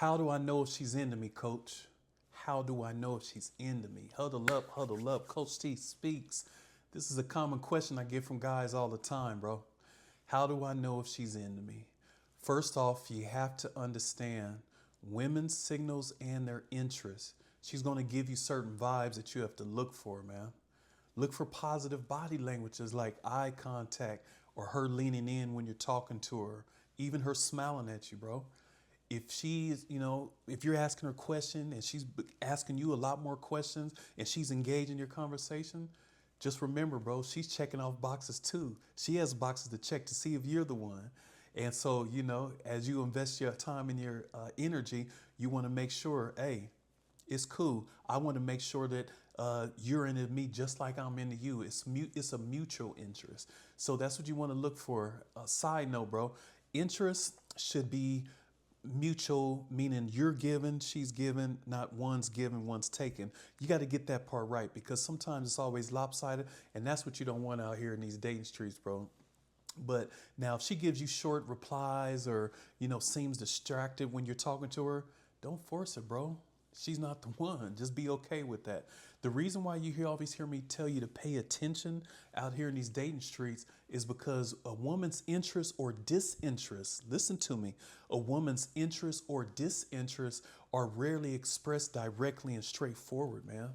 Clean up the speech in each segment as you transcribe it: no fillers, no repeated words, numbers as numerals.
How do I know if she's into me, coach? How do I know if she's into me? Huddle up, huddle up. Coach T speaks. This is a common question I get from guys all the time, bro. How do I know if she's into me? First off, you have to understand women's signals and their interests. She's going to give you certain vibes that you have to look for, man. Look for positive body languages like eye contact or her leaning in when you're talking to her, even her smiling at you, bro. If she's, if you're asking her a question and she's asking you a lot more questions and she's engaged in your conversation, just remember, bro, she's checking off boxes too. She has boxes to check to see if you're the one. And so, as you invest your time and your energy, you want to make sure, hey, it's cool. I want to make sure that you're into me just like I'm into you. It's a mutual interest. So that's what you want to look for. Side note, bro, interest should be mutual, meaning you're given, she's given, not one's given, one's taken. You got to get that part right because sometimes it's always lopsided, and that's what you don't want out here in these dating streets, bro. But now if she gives you short replies or, seems distracted when you're talking to her, don't force it, bro. She's not the one. Just be okay with that. The reason why you always hear me tell you to pay attention out here in these dating streets is because a woman's interest or disinterest, listen to me, a woman's interest or disinterest are rarely expressed directly and straightforward, man.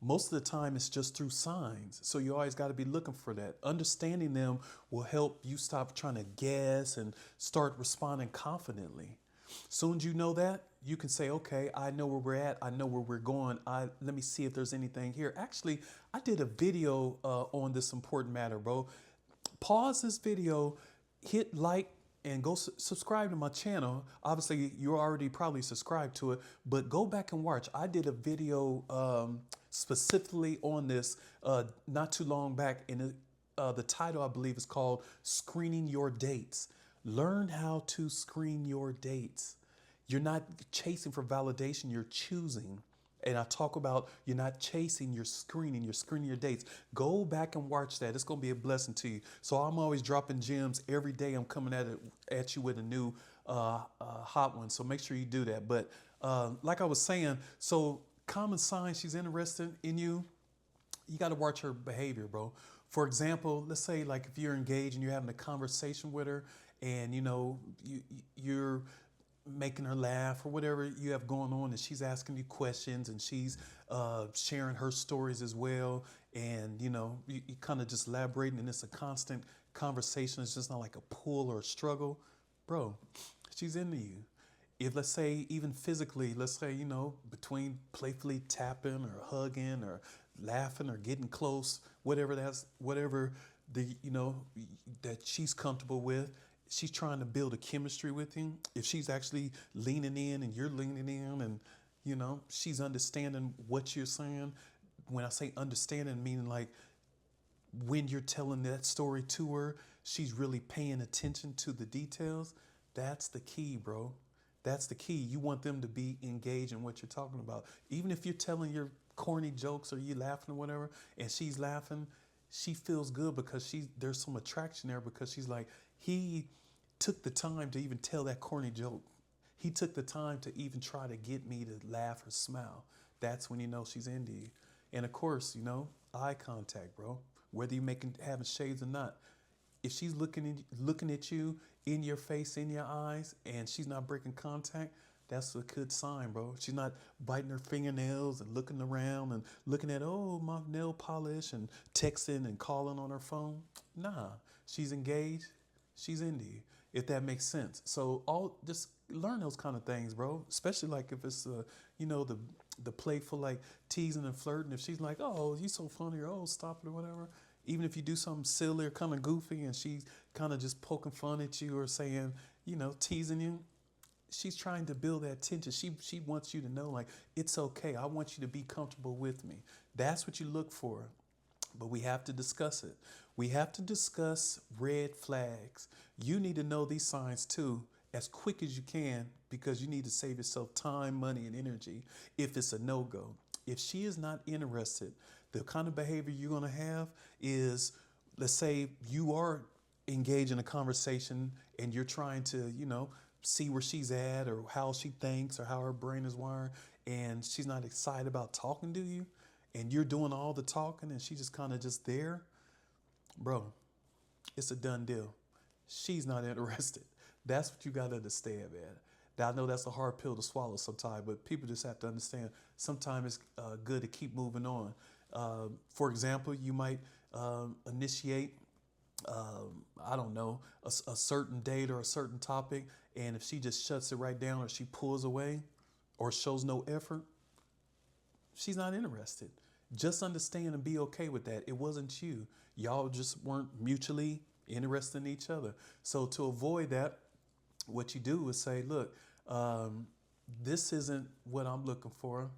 Most of the time it's just through signs. So you always got to be looking for that. Understanding them will help you stop trying to guess and start responding confidently. Soon as you know that, you can say, okay, I know where we're at. I know where we're going. Let me see if there's anything here. Actually, I did a video on this important matter, bro. Pause this video, hit like, and go subscribe to my channel. Obviously, you're already probably subscribed to it, but go back and watch. I did a video specifically on this not too long back, and the title, I believe, is called Screening Your Dates. Learn how to screen your dates. You're not chasing for validation, you're choosing. And I talk about you're not chasing, you're screening your dates. Go back and watch that. It's going to be a blessing to you. So I'm always dropping gems every day. I'm coming at you with a new hot one. So make sure you do that. But like I was saying, so common signs she's interested in you. You got to watch her behavior, bro. For example, let's say like if you're engaged and you're having a conversation with her and you're making her laugh or whatever you have going on and she's asking you questions and she's sharing her stories as well, and you kind of just elaborating and it's a constant conversation. It's just not like a pull or a struggle, bro. She's into you. If let's say even physically, let's say between playfully tapping or hugging or laughing or getting close, whatever the that she's comfortable with, she's trying to build a chemistry with you. If she's actually leaning in and you're leaning in and she's understanding what you're saying. When I say understanding, meaning like when you're telling that story to her, she's really paying attention to the details. That's the key, bro. That's the key. You want them to be engaged in what you're talking about. Even if you're telling your corny jokes or you laughing or whatever, and she's laughing, she feels good because there's some attraction there because she's like, he took the time to even tell that corny joke. He took the time to even try to get me to laugh or smile. That's when you know she's into you. And of course, eye contact, bro. Whether you're having shades or not. If she's looking at you in your face, in your eyes, and she's not breaking contact, that's a good sign, bro. She's not biting her fingernails and looking around and looking at, oh, my nail polish and texting and calling on her phone. Nah, she's engaged. She's into you, if that makes sense. So just learn those kind of things, bro. Especially like if it's, the playful, like teasing and flirting. If she's like, oh, you so funny, or oh, stop it or whatever. Even if you do something silly or kind of goofy and she's kind of just poking fun at you or saying, teasing you, she's trying to build that tension. She wants you to know, like, it's okay. I want you to be comfortable with me. That's what you look for. But we have to discuss it. We have to discuss red flags. You need to know these signs too as quick as you can because you need to save yourself time, money, and energy if it's a no-go. If she is not interested, the kind of behavior you're going to have is, let's say you are engaged in a conversation and you're trying to, see where she's at or how she thinks or how her brain is wired, and she's not excited about talking to you, and you're doing all the talking and she just kind of just there, bro, it's a done deal. She's not interested. That's what you got to understand, man. Now, I know that's a hard pill to swallow sometimes, but people just have to understand sometimes it's good to keep moving on. For example, you might initiate, I don't know, a certain date or a certain topic, and if she just shuts it right down or she pulls away or shows no effort, she's not interested. Just understand and be okay with that. It wasn't you. Y'all just weren't mutually interested in each other. So to avoid that, what you do is say, look, this isn't what I'm looking for.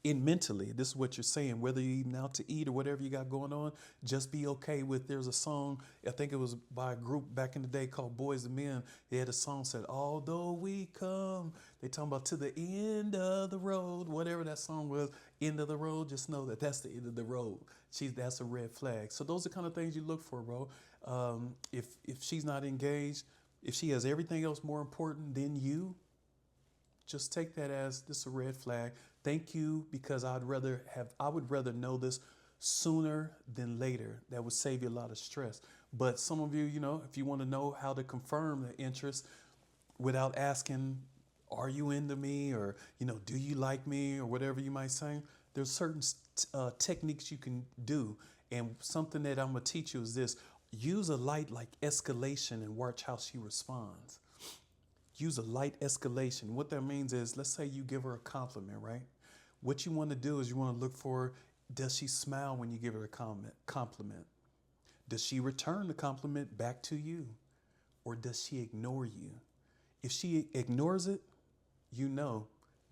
In mentally, this is what you're saying, whether you're eating out to eat or whatever you got going on, just be okay with, there's a song, I think it was by a group back in the day called Boys and Men. They had a song said, although we come, they talking about to the end of the road, whatever that song was, end of the road, just know that that's the end of the road. That's a red flag. So those are the kind of things you look for, bro. If she's not engaged, if she has everything else more important than you, just take that as this is a red flag. Thank you, because I would rather know this sooner than later. That would save you a lot of stress. But some of you, if you want to know how to confirm the interest without asking, are you into me, or do you like me, or whatever you might say, there's certain techniques you can do. And something that I'm gonna teach you is this: use a light like escalation and watch how she responds. Use a light escalation. What that means is, let's say you give her a compliment, right? What you want to do is you want to look for, does she smile when you give her a compliment? Does she return the compliment back to you? Or does she ignore you? If she ignores it,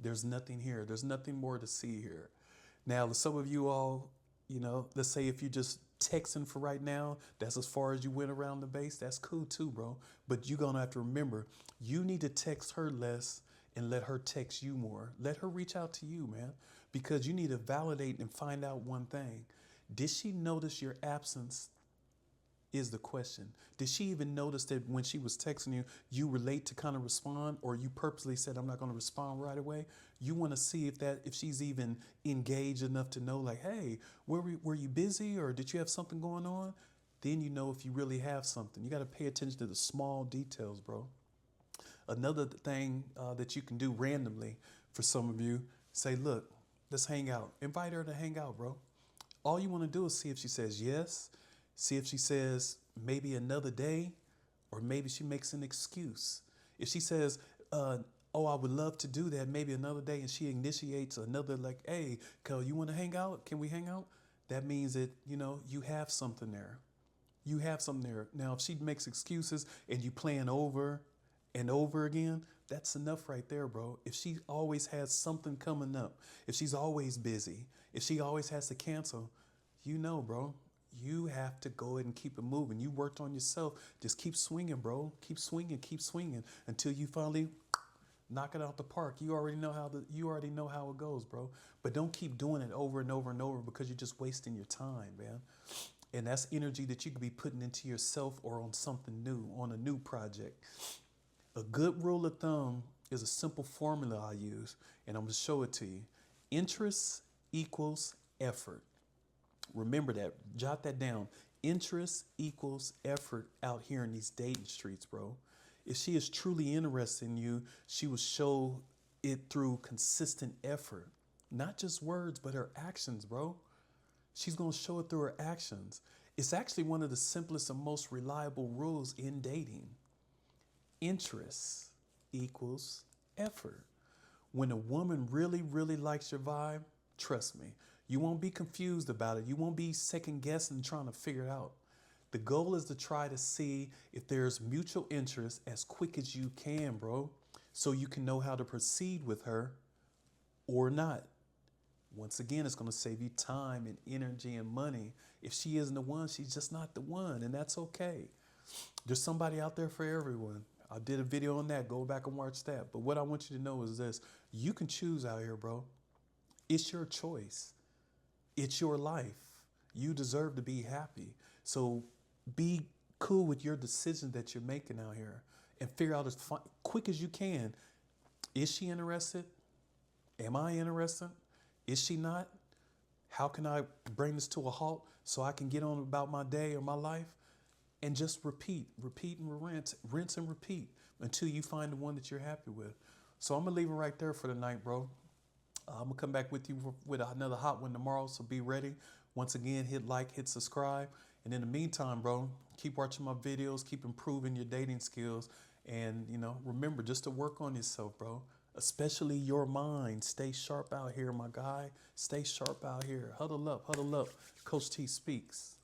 there's nothing here. There's nothing more to see here. Now, some of you all, let's say if you just texting for right now, that's as far as you went around the base, that's cool too, bro. But you're gonna have to remember, you need to text her less and let her text you more. Let her reach out to you, man, because you need to validate and find out one thing. Did she notice your absence is the question. Did she even notice that when she was texting you, you were late to kind of respond, or you purposely said, I'm not going to respond right away? You want to see if she's even engaged enough to know, like, hey, were you busy, or did you have something going on? Then you know if you really have something. You got to pay attention to the small details, bro. Another thing that you can do randomly for some of you, say, look, let's hang out. Invite her to hang out, bro. All you want to do is see if she says yes, see if she says maybe another day, or maybe she makes an excuse. If she says, oh, I would love to do that, maybe another day, and she initiates another, like, hey, you want to hang out? Can we hang out? That means that, you have something there. You have something there. Now, if she makes excuses and you plan over and over again, that's enough right there, bro. If she always has something coming up, if she's always busy, if she always has to cancel, bro, you have to go ahead and keep it moving. You worked on yourself. Just keep swinging, bro. Keep swinging until you finally knock it out the park. You already know how it goes, bro. But don't keep doing it over and over and over, because you're just wasting your time, man. And that's energy that you could be putting into yourself or on something new, on a new project. A good rule of thumb is a simple formula I use, and I'm going to show it to you. Interest equals effort. Remember that. Jot that down. Interest equals effort out here in these dating streets, bro. If she is truly interested in you, she will show it through consistent effort. Not just words, but her actions, bro. She's going to show it through her actions. It's actually one of the simplest and most reliable rules in dating. Interest equals effort. When a woman really, really likes your vibe, trust me, you won't be confused about it. You won't be second guessing trying to figure it out. The goal is to try to see if there's mutual interest as quick as you can, bro, so you can know how to proceed with her or not. Once again, it's going to save you time and energy and money. If she isn't the one, she's just not the one, and that's okay. There's somebody out there for everyone. I did a video on that. Go back and watch that. But what I want you to know is this. You can choose out here, bro. It's your choice. It's your life. You deserve to be happy. So be cool with your decision that you're making out here. and figure out as quick as you can. Is she interested? Am I interested? Is she not? How can I bring this to a halt so I can get on about my day or my life? And just repeat and rinse and repeat until you find the one that you're happy with. So I'm gonna leave it right there for the night, bro. I'm gonna come back with you with another hot one tomorrow, so be ready. Once again, hit like, hit subscribe. And in the meantime, bro, keep watching my videos, keep improving your dating skills. And, remember just to work on yourself, bro. Especially your mind. Stay sharp out here, my guy. Stay sharp out here. Huddle up, huddle up. Coach T speaks.